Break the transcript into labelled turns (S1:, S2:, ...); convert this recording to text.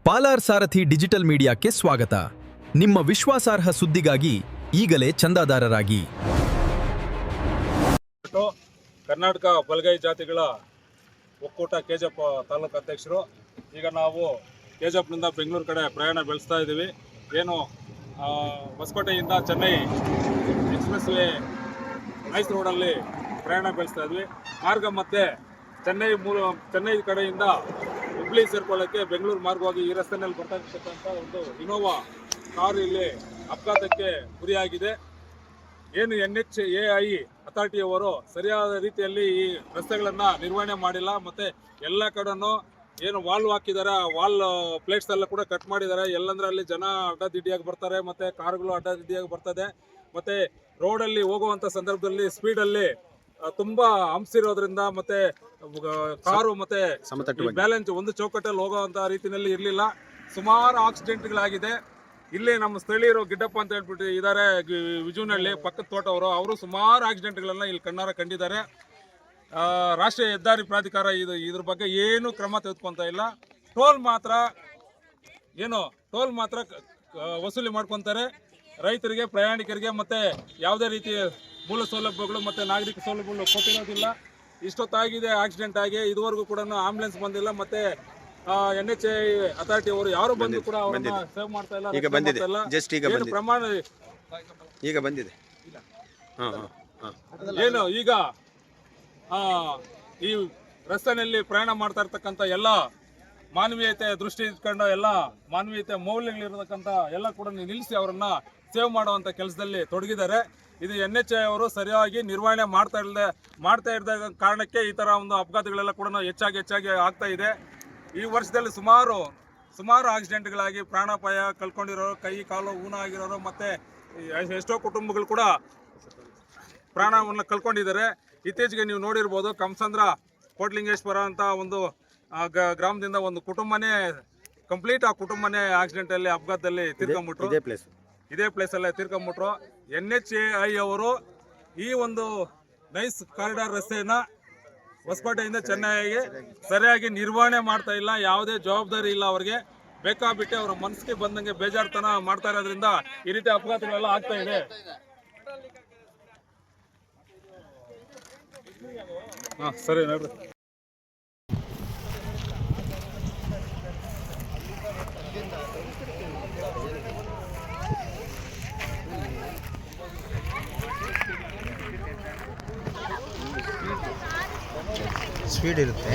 S1: ಪಾಲಾರ್ ಸಾರಥಿ digital ಮೀಡಿಯಾಕ್ಕೆ ಸ್ವಾಗತ. ನಿಮ್ಮ ವಿಶ್ವಾಸಾರ್ಹ ಸುದ್ದಿಗಾಗಿ ಈಗಲೇ ಚಂದಾದಾರರಾಗಿ.
S2: ಕರ್ನಾಟಕ ಬಲಗೈ ಜಾತಿಗಳ ಒಕ್ಕೂಟ ಕೆಜಿಎಫ್ ತಾಲೂಕು ಅಧ್ಯಕ್ಷರು. ಈಗ ನಾವು ಕೆಜಿಎಫ್ನಿಂದ ಬೆಂಗಳೂರು ಕಡೆ ಪ್ರಯಾಣ ಬೆಳೆಸ್ತಾ ಇದ್ದೀವಿ. ಏನು ಹೊಸಕೋಟೆಯಿಂದ ಚೆನ್ನೈ ಎಕ್ಸ್ಪ್ರೆಸ್ ವೇ ನೈಸ್ ರೋಡಲ್ಲಿ ಪ್ರಯಾಣ ಬೆಳೆಸ್ತಾ ಇದ್ವಿ. ಮಾರ್ಗ ಮಧ್ಯೆ ಚೆನ್ನೈ ಕಡೆಯಿಂದ ಹುಬ್ಳಿ ಸೇರ್ಕೊಳ್ಳೋಕ್ಕೆ ಬೆಂಗಳೂರು ಮಾರ್ಗವಾಗಿ ಈ ರಸ್ತೆಯಲ್ಲಿ ಬರ್ತಾ ಇರ್ತಕ್ಕಂಥ ಒಂದು ಇನೋವಾ ಕಾರು ಇಲ್ಲಿ ಅಪಘಾತಕ್ಕೆ ಗುರಿಯಾಗಿದೆ. ಏನು NHAI ಅಥಾರಿಟಿಯವರು ಸರಿಯಾದ ರೀತಿಯಲ್ಲಿ ಈ ರಸ್ತೆಗಳನ್ನು ನಿರ್ವಹಣೆ ಮಾಡಿಲ್ಲ. ಮತ್ತು ಎಲ್ಲ ಕಡೆನೂ ಏನು ವಾಲ್ ಹಾಕಿದ್ದಾರೆ, ವಾಲ್ ಪ್ಲೇಟ್ಸ್ ಎಲ್ಲ ಕೂಡ ಕಟ್ ಮಾಡಿದ್ದಾರೆ. ಎಲ್ಲಂದ್ರೆ ಅಲ್ಲಿ ಜನ ಅಡ್ಡದಿಡ್ಡಿಯಾಗಿ ಬರ್ತಾರೆ, ಮತ್ತು ಕಾರುಗಳು ಅಡ್ಡದಿಡ್ಡಿಯಾಗಿ ಬರ್ತದೆ. ಮತ್ತು ರೋಡಲ್ಲಿ ಹೋಗುವಂಥ ಸಂದರ್ಭದಲ್ಲಿ ಸ್ಪೀಡಲ್ಲಿ ತುಂಬ ಹಂಪ್ಸಿರೋದ್ರಿಂದ ಮತ್ತು ಕಾರು ಮತ್ತು ಬ್ಯಾಲೆನ್ಸ್ ಒಂದು ಚೌಕಟ್ಟಲ್ಲಿ ಹೋಗೋವಂಥ ರೀತಿಯಲ್ಲಿ ಇರಲಿಲ್ಲ. ಸುಮಾರು ಆಕ್ಸಿಡೆಂಟ್ಗಳಾಗಿದೆ. ಇಲ್ಲಿ ನಮ್ಮ ಸ್ಥಳೀಯರು ಗಿಡ್ಡಪ್ಪ ಅಂತ ಹೇಳ್ಬಿಟ್ಟು ಇದ್ದಾರೆ, ವಿಜುನಹಳ್ಳಿ ಪಕ್ಕದ ತೋಟವರು. ಅವರು ಸುಮಾರು ಆಕ್ಸಿಡೆಂಟ್ಗಳನ್ನ ಇಲ್ಲಿ ಕಣ್ಣಾರ ಕಂಡಿದ್ದಾರೆ. ರಾಷ್ಟ್ರೀಯ ಹೆದ್ದಾರಿ ಪ್ರಾಧಿಕಾರ ಇದ್ರ ಬಗ್ಗೆ ಏನು ಕ್ರಮ ತೆಗೆದುಕೊಂತ ಇಲ್ಲ. ಟೋಲ್ ಮಾತ್ರ ವಸೂಲಿ ಮಾಡ್ಕೊತಾರೆ. ರೈತರಿಗೆ, ಪ್ರಯಾಣಿಕರಿಗೆ ಮತ್ತು ಯಾವುದೇ ರೀತಿಯ ಮೂಲ ಸೌಲಭ್ಯಗಳು ಮತ್ತು ನಾಗರಿಕ ಸೌಲಭ್ಯಗಳು ಕೊಟ್ಟಿರೋದಿಲ್ಲ. ಇಷ್ಟೊತ್ತಾಗಿದೆ ಆಕ್ಸಿಡೆಂಟ್ ಆಗಿ, ಇದುವರೆಗೂ ಕೂಡ ಆಂಬುಲೆನ್ಸ್ ಬಂದಿಲ್ಲ. ಮತ್ತು NHAI ಅಥಾರಿಟಿ ಅವರು ಯಾರು ಬಂದು ಕೂಡ ಅವರನ್ನ ಸೇವ್ ಮಾಡ್ತಾ ಇಲ್ಲ.
S3: ಈಗ ಬಂದಿದೆ, ಜಸ್ಟ್ ಈಗ
S2: ಏನು ಪ್ರಮಾಣ
S3: ಈಗ ಬಂದಿದೆ.
S2: ಏನು ಈಗ ಈ ರಸ್ತೆಯಲ್ಲಿ ಪ್ರಯಾಣ ಮಾಡ್ತಾ ಇರ್ತಕ್ಕಂಥ ಎಲ್ಲ ಮಾನವೀಯತೆ ದೃಷ್ಟಿ ಇಟ್ಕೊಂಡು ಎಲ್ಲ ಮಾನವೀಯತೆ ಮೌಲ್ಯಗಳಿರತಕ್ಕಂಥ ಎಲ್ಲ ಕೂಡ ನಿಲ್ಲಿಸಿ ಅವರನ್ನ ಸೇವ್ ಮಾಡುವಂಥ ಕೆಲಸದಲ್ಲಿ ತೊಡಗಿದ್ದಾರೆ. ಇದು NHAI ಅವರು ಸರಿಯಾಗಿ ನಿರ್ವಹಣೆ ಮಾಡ್ತಾ ಇದ್ದ ಕಾರಣಕ್ಕೆ ಈ ಥರ ಒಂದು ಅಪಘಾತಗಳೆಲ್ಲ ಕೂಡ ಹೆಚ್ಚಾಗಿ ಆಗ್ತಾ ಇದೆ. ಈ ವರ್ಷದಲ್ಲಿ ಸುಮಾರು ಆಕ್ಸಿಡೆಂಟ್ಗಳಾಗಿ ಪ್ರಾಣಾಪಾಯ ಕಳ್ಕೊಂಡಿರೋರು, ಕೈ ಕಾಲು ಊನ ಆಗಿರೋರು, ಮತ್ತು ಎಷ್ಟೋ ಕುಟುಂಬಗಳು ಕೂಡ ಪ್ರಾಣವನ್ನು ಕಳ್ಕೊಂಡಿದ್ದಾರೆ. ಇತ್ತೀಚೆಗೆ ನೀವು ನೋಡಿರ್ಬೋದು, ಕಂಸಂದ್ರ ಕೋಟ್ಲಿಂಗೇಶ್ವರ ಅಂತ ಒಂದು ಗ್ರಾಮದಿಂದ ಒಂದು ಕುಟುಂಬನೇ ಕಂಪ್ಲೀಟ್ ಆ ಕುಟುಂಬನೇ ಆಕ್ಸಿಡೆಂಟಲ್ಲಿ ಅಪಘಾತದಲ್ಲಿ ತೀರ್ಕೊಂಡ್ಬಿಟ್ರು. ಇದೇ ಪ್ಲೇಸಲ್ಲೇ ತೀರ್ಕೊಂಡ್ಬಿಟ್ರು. NHAI ಅವರು ಈ ಒಂದು ನೈಸ್ ಕಾರಿಡಾರ್ ರಸ್ತೆಯನ್ನ ಹೊಸಕೋಟೆಯಿಂದ ಚೆನ್ನೈಗೆ ಸರಿಯಾಗಿ ನಿರ್ವಹಣೆ ಮಾಡ್ತಾ ಇಲ್ಲ. ಯಾವುದೇ ಜವಾಬ್ದಾರಿ ಇಲ್ಲ ಅವ್ರಿಗೆ. ಬೇಕಾಬಿಟ್ಟೆ ಅವರ ಮನಸ್ಸಿಗೆ ಬಂದಂಗೆ ಬೇಜಾರ್ತನ ಮಾಡ್ತಾ ಇರೋದ್ರಿಂದ ಈ ರೀತಿ ಅಪಘಾತಗಳೆಲ್ಲ ಆಗ್ತಾ ಇದೆ. ಸರಿ ನೋಡ್ರಿ.
S3: ಸ್ಪೀಡ್ ಇರುತ್ತೆ.